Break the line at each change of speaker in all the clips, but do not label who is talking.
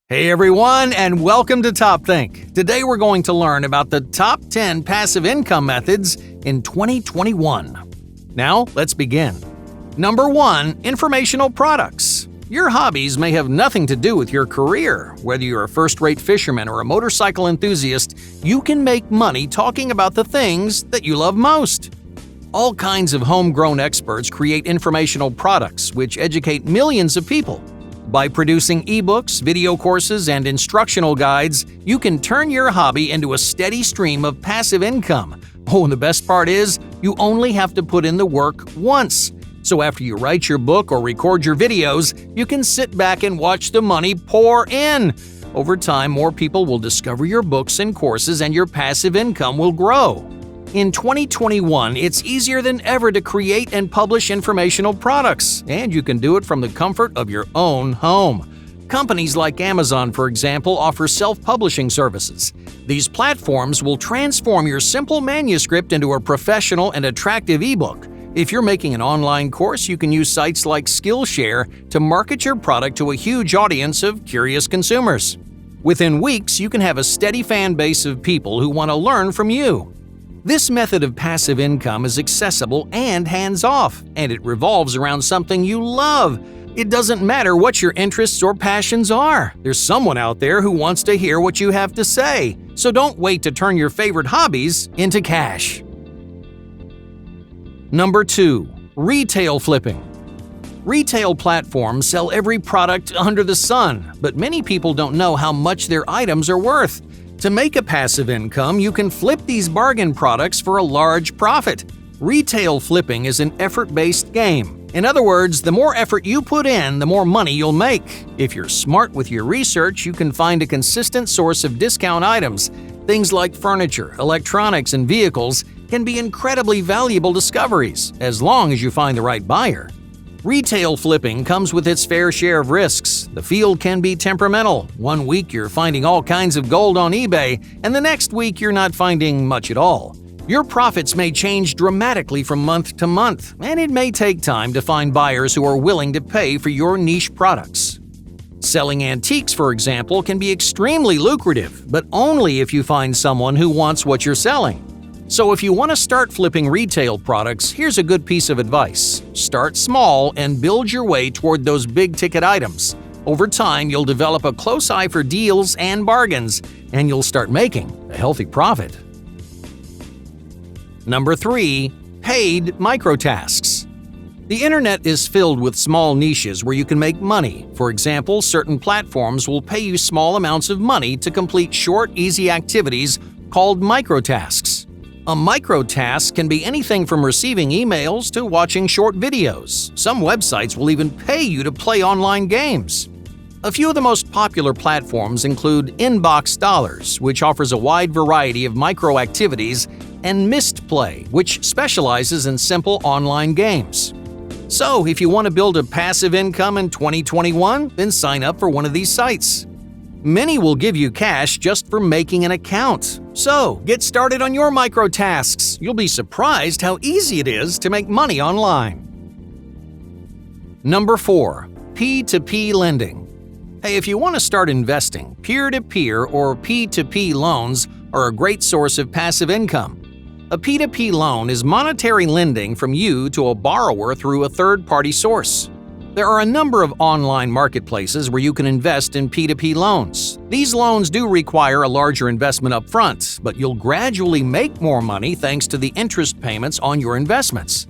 Hey everyone, and welcome to Top Think. Today we're going to learn about the top 10 passive income methods in 2021. Now, let's begin. Number 1. Informational products. Your hobbies may have nothing to do with your career. Whether you're a first-rate fisherman or a motorcycle enthusiast, you can make money talking about the things that you love most. All kinds of homegrown experts create informational products which educate millions of people. By producing ebooks, video courses, and instructional guides, you can turn your hobby into a steady stream of passive income. Oh, and the best part is, you only have to put in the work once. So after you write your book or record your videos, you can sit back and watch the money pour in. Over time, more people will discover your books and courses, and your passive income will grow. In 2021, it's easier than ever to create and publish informational products, and you can do it from the comfort of your own home. Companies like Amazon, for example, offer self-publishing services. These platforms will transform your simple manuscript into a professional and attractive ebook. If you're making an online course, you can use sites like Skillshare to market your product to a huge audience of curious consumers. Within weeks, you can have a steady fan base of people who want to learn from you. This method of passive income is accessible and hands-off, and it revolves around something you love. It doesn't matter what your interests or passions are. There's someone out there who wants to hear what you have to say. So don't wait to turn your favorite hobbies into cash. Number 2. Retail flipping. Retail platforms sell every product under the sun, but many people don't know how much their items are worth. To make a passive income, you can flip these bargain products for a large profit. Retail flipping is an effort-based game. In other words, the more effort you put in, the more money you'll make. If you're smart with your research, you can find a consistent source of discount items. Things like furniture, electronics, and vehicles can be incredibly valuable discoveries, as long as you find the right buyer. Retail flipping comes with its fair share of risks. The field can be temperamental. One week you're finding all kinds of gold on eBay, and the next week you're not finding much at all. Your profits may change dramatically from month to month, and it may take time to find buyers who are willing to pay for your niche products. Selling antiques, for example, can be extremely lucrative, but only if you find someone who wants what you're selling. So if you want to start flipping retail products, here's a good piece of advice. Start small and build your way toward those big-ticket items. Over time, you'll develop a close eye for deals and bargains, and you'll start making a healthy profit. Number 3. Paid microtasks. The internet is filled with small niches where you can make money. For example, certain platforms will pay you small amounts of money to complete short, easy activities called microtasks. A microtask can be anything from receiving emails to watching short videos. Some websites will even pay you to play online games. A few of the most popular platforms include Inbox Dollars, which offers a wide variety of micro activities, and Mistplay, which specializes in simple online games. So, if you want to build a passive income in 2021, then sign up for one of these sites. Many will give you cash just for making an account. So, get started on your microtasks. You'll be surprised how easy it is to make money online. Number 4. P2P lending. Hey, if you want to start investing, peer-to-peer or P2P loans are a great source of passive income. A P2P loan is monetary lending from you to a borrower through a third-party source. There are a number of online marketplaces where you can invest in P2P loans. These loans do require a larger investment up front, but you'll gradually make more money thanks to the interest payments on your investments.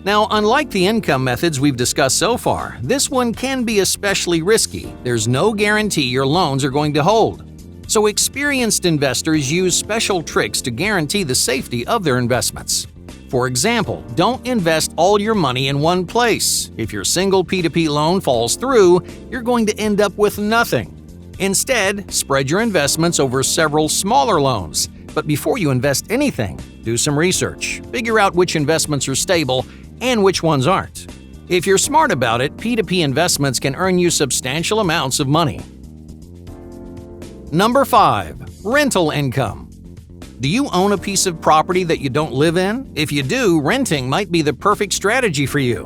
Now, unlike the income methods we've discussed so far, this one can be especially risky. There's no guarantee your loans are going to hold. So experienced investors use special tricks to guarantee the safety of their investments. For example, don't invest all your money in one place. If your single P2P loan falls through, you're going to end up with nothing. Instead, spread your investments over several smaller loans. But before you invest anything, do some research. Figure out which investments are stable and which ones aren't. If you're smart about it, P2P investments can earn you substantial amounts of money. Number 5. Rental income. Do you own a piece of property that you don't live in? If you do, renting might be the perfect strategy for you.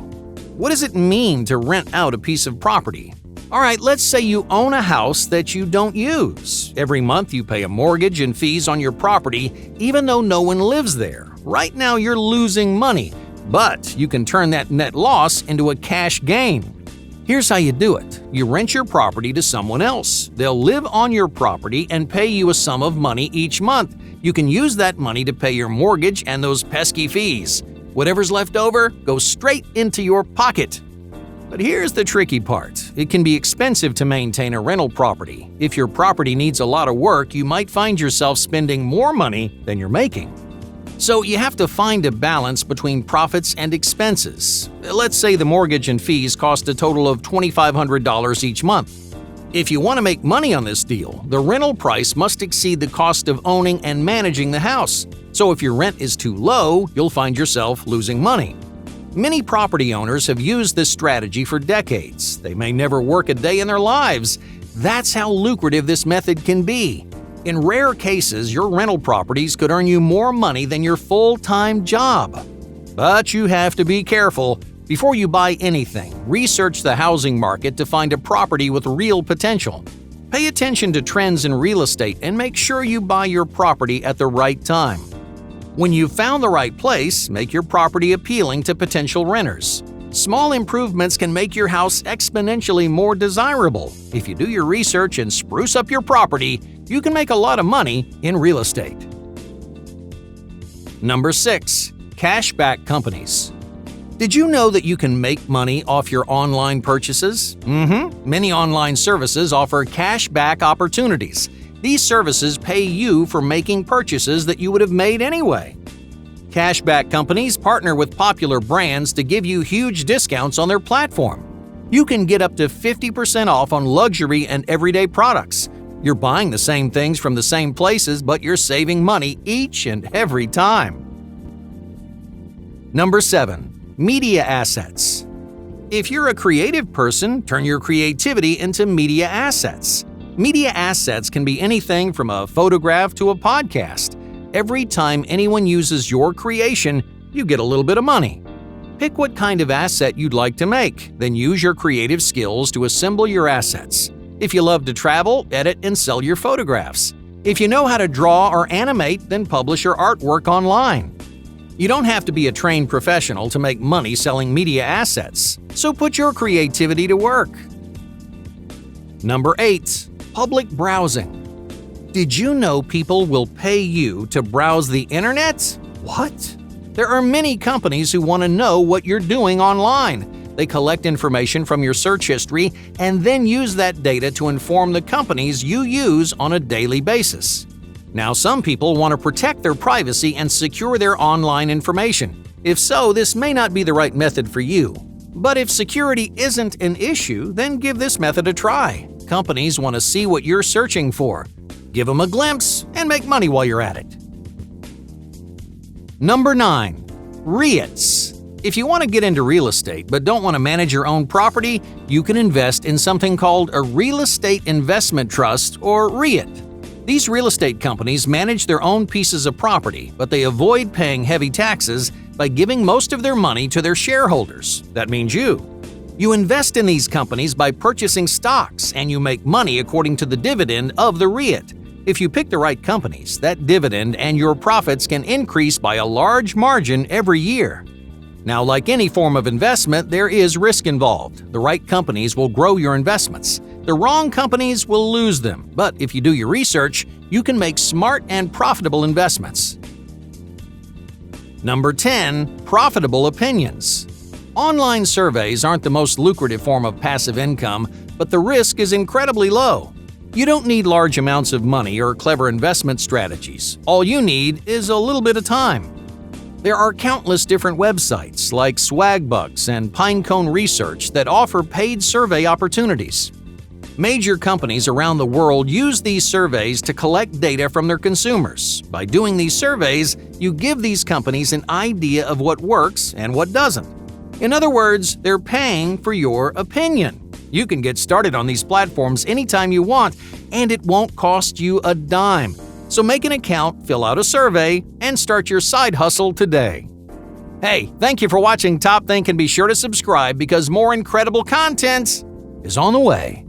What does it mean to rent out a piece of property? Alright, let's say you own a house that you don't use. Every month you pay a mortgage and fees on your property even though no one lives there. Right now you're losing money, but you can turn that net loss into a cash gain. Here's how you do it. You rent your property to someone else. They'll live on your property and pay you a sum of money each month. You can use that money to pay your mortgage and those pesky fees. Whatever's left over goes straight into your pocket. But here's the tricky part. It can be expensive to maintain a rental property. If your property needs a lot of work, you might find yourself spending more money than you're making. So you have to find a balance between profits and expenses. Let's say the mortgage and fees cost a total of $2,500 each month. If you want to make money on this deal, the rental price must exceed the cost of owning and managing the house. So if your rent is too low, you'll find yourself losing money. Many property owners have used this strategy for decades. They may never work a day in their lives. That's how lucrative this method can be. In rare cases, your rental properties could earn you more money than your full-time job. But you have to be careful. Before you buy anything, research the housing market to find a property with real potential. Pay attention to trends in real estate and make sure you buy your property at the right time. When you've found the right place, make your property appealing to potential renters. Small improvements can make your house exponentially more desirable. If you do your research and spruce up your property, you can make a lot of money in real estate. Number 6. Cashback companies. Did you know that you can make money off your online purchases? Many online services offer cashback opportunities. These services pay you for making purchases that you would have made anyway. Cashback companies partner with popular brands to give you huge discounts on their platform. You can get up to 50% off on luxury and everyday products. You're buying the same things from the same places, but you're saving money each and every time. Number 7. Media assets. If you're a creative person, turn your creativity into media assets. Media assets can be anything from a photograph to a podcast. Every time anyone uses your creation, you get a little bit of money. Pick what kind of asset you'd like to make, then use your creative skills to assemble your assets. If you love to travel, edit and sell your photographs. If you know how to draw or animate, then publish your artwork online. You don't have to be a trained professional to make money selling media assets, so put your creativity to work. Number 8. Public browsing. Did you know people will pay you to browse the internet? What? There are many companies who want to know what you're doing online. They collect information from your search history and then use that data to inform the companies you use on a daily basis. Now, some people want to protect their privacy and secure their online information. If so, this may not be the right method for you. But if security isn't an issue, then give this method a try. Companies want to see what you're searching for. Give them a glimpse and make money while you're at it. Number 9. REITs. If you want to get into real estate but don't want to manage your own property, you can invest in something called a real estate investment trust, or REIT. These real estate companies manage their own pieces of property, but they avoid paying heavy taxes by giving most of their money to their shareholders. That means you. You invest in these companies by purchasing stocks, and you make money according to the dividend of the REIT. If you pick the right companies, that dividend and your profits can increase by a large margin every year. Now, like any form of investment, there is risk involved. The right companies will grow your investments. The wrong companies will lose them. But if you do your research, you can make smart and profitable investments. Number 10. Profitable opinions. Online surveys aren't the most lucrative form of passive income, but the risk is incredibly low. You don't need large amounts of money or clever investment strategies. All you need is a little bit of time. There are countless different websites like Swagbucks and PINECONE Research that offer paid survey opportunities. Major companies around the world use these surveys to collect data from their consumers. By doing these surveys, you give these companies an idea of what works and what doesn't. In other words, they're paying for your opinion. You can get started on these platforms anytime you want, and it won't cost you a dime. So make an account, fill out a survey, and start your side hustle today. Hey, thank you for watching Top Think, and be sure to subscribe because more incredible content is on the way.